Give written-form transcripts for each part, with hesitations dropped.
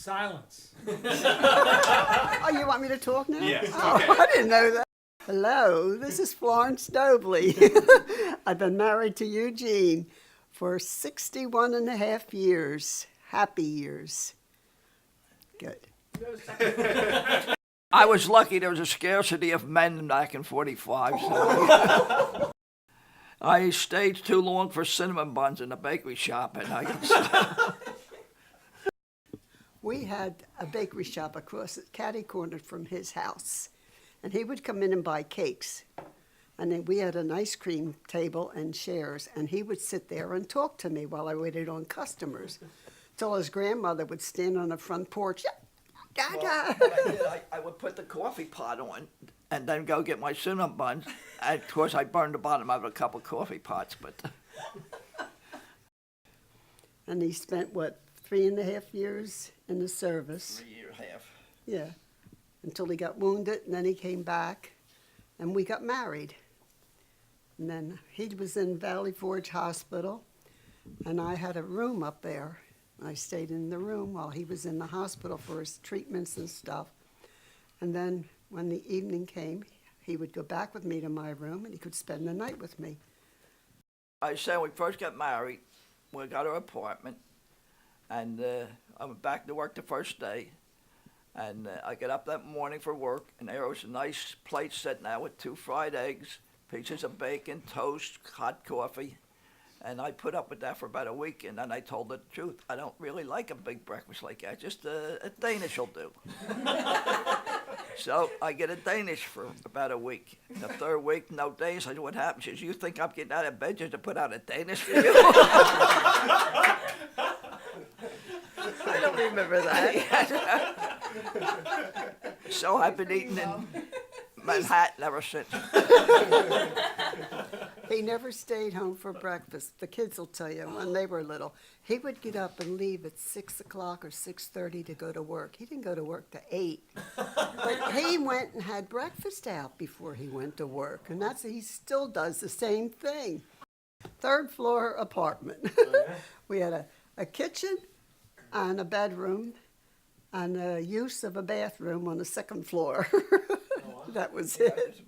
Silence. Oh, you want me to talk now? Yes. Oh, Okay. I didn't know that. Hello, this is Florence Doebley. I've been married to Eugene for 61 and a half years. Happy years. Good. I was lucky there was a scarcity of men back in 45. So I stayed too long for cinnamon buns in a bakery shop, and We had a bakery shop across catty corner from his house, and he would come in and buy cakes. And then we had an ice cream table and chairs, and he would sit there and talk to me while I waited on customers. Till his grandmother would stand on the front porch. Well, I would put the coffee pot on and then go get my cinnamon buns. And of course, I burned the bottom of a couple coffee pots, but. And he spent, 3.5 years in the service? 3 years and a half. Yeah, until he got wounded, and then he came back, and we got married. And then he was in Valley Forge Hospital, and I had a room up there. I stayed in the room while he was in the hospital for his treatments and stuff. And then when the evening came, he would go back with me to my room, and he could spend the night with me. I said when we first got married, we got our apartment, and I went back to work the first day. And I got up that morning for work, and there was a nice plate sitting out with 2 fried eggs, pieces of bacon, toast, hot coffee. And I put up with that for about a week, and then I told her the truth. I don't really like a big breakfast like that. Just a Danish will do. So I get a Danish for about a week. The third week, no Danish. I said, what happened? She says, you think I'm getting out of bed just to put out a Danish for you? I don't remember that. So I've been eating in Manhattan ever since. He never stayed home for breakfast. The kids will tell you, when they were little. He would get up and leave at 6 o'clock or 6:30 to go to work. He didn't go to work till 8. But he went and had breakfast out before he went to work. And he still does the same thing. 3rd floor apartment. We had a kitchen and a bedroom and a use of a bathroom on the 2nd floor. That was it.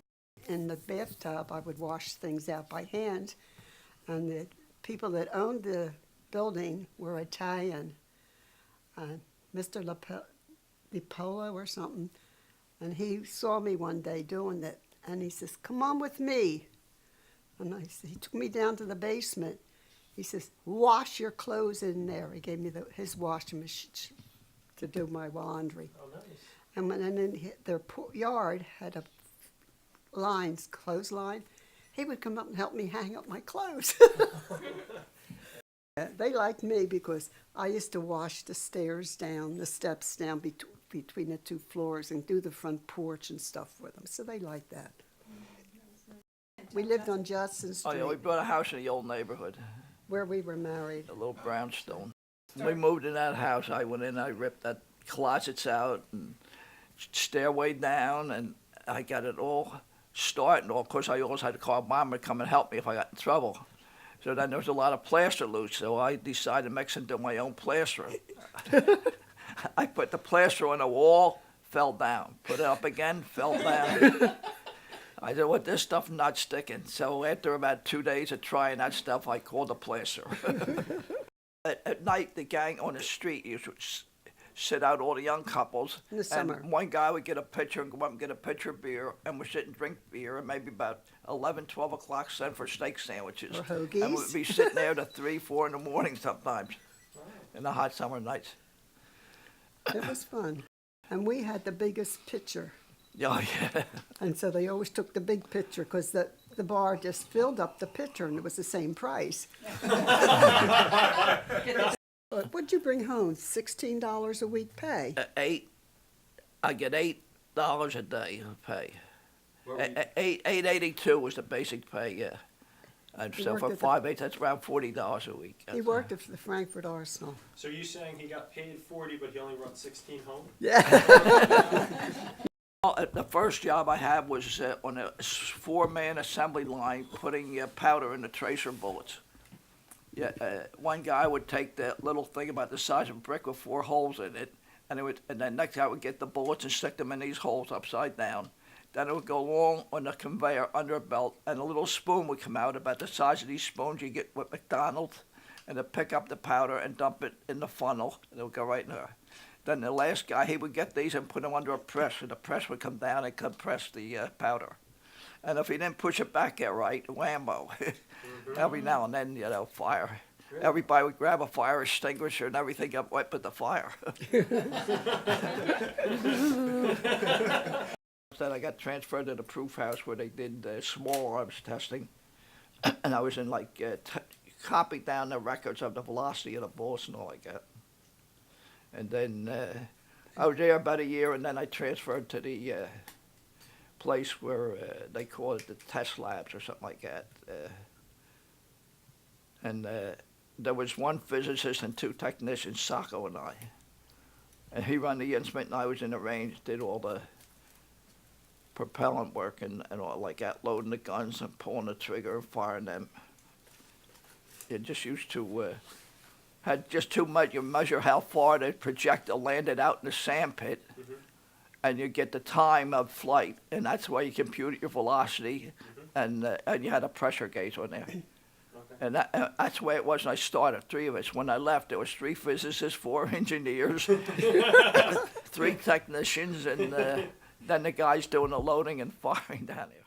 In the bathtub, I would wash things out by hand, and the people that owned the building were Italian, Mr. Lipolo or something, and he saw me one day doing it, and he says, come on with me. And he took me down to the basement. He says, wash your clothes in there. He gave me his washing machine to do my laundry. Oh, nice. And when their yard had a clothesline, he would come up and help me hang up my clothes. They liked me because I used to wash the steps down between the 2 floors and do the front porch and stuff for them. So they liked that. We lived on Judson Street, Oh, yeah, we bought a house in the old neighborhood, where we were married. a little brownstone. When we moved in that house, I went in, I ripped that closets out and stairway down, and I got it all started. Of course, I always had to call Mom to come and help me if I got in trouble. So then there was a lot of plaster loose, so I decided to mix into my own plaster. I put the plaster on the wall, fell down. Put it up again, fell down. I said, well, this stuff not sticking. So after about 2 days of trying that stuff, I called the plaster. At night, the gang on the street used to sit out, all the young couples. In the summer. And one guy would get a pitcher and go up and get a pitcher of beer, and we'd sit and drink beer, and maybe about 11, 12 o'clock send for steak sandwiches. Or hoagies. And we'd be sitting there to 3, 4 in the morning sometimes in the hot summer nights. It was fun. And we had the biggest pitcher. Oh, yeah. And so they always took the big pitcher because the bar just filled up the pitcher and it was the same price. What'd you bring home? $16 a week pay? I get $8 a day of pay. $8.82 was the basic pay, yeah. And He so worked for at the- 5/8, that's around $40 a week. He worked at the Frankfurt Arsenal. So you're saying he got paid 40, but he only brought 16 home? Yeah. Well, the first job I had was on a 4-man assembly line putting powder in the tracer bullets. Yeah, one guy would take that little thing about the size of a brick with 4 holes in it and then next guy would get the bullets and stick them in these holes upside down. Then it would go along on the conveyor under a belt, and a little spoon would come out about the size of these spoons you get with McDonald's, and they'd pick up the powder and dump it in the funnel, and it would go right in there. Then the last guy, he would get these and put them under a press, and the press would come down and compress the powder. And if he didn't push it back there right, whammo. Every now and then, fire. Really? Everybody would grab a fire extinguisher and everything got wet with the fire. Then I got transferred to the proof house where they did small arms testing. And I was in copied down the records of the velocity of the bullets and all like that. And then I was there about a year, and then I transferred to the place where they call it the test labs or something like that. And there was one physicist and two technicians, Sacco and I. And he ran the instrument, and I was in the range, did all the propellant work and all like that, loading the guns and pulling the trigger and firing them. You just used to, had just too much, you measure how far the projectile landed out in the sand pit, and you get the time of flight, and that's why you compute your velocity, and you had a pressure gauge on there. Okay. And that's the way it was when I started, three of us. When I left, there was 3 physicists, 4 engineers, 3 technicians, and then the guys doing the loading and firing down there.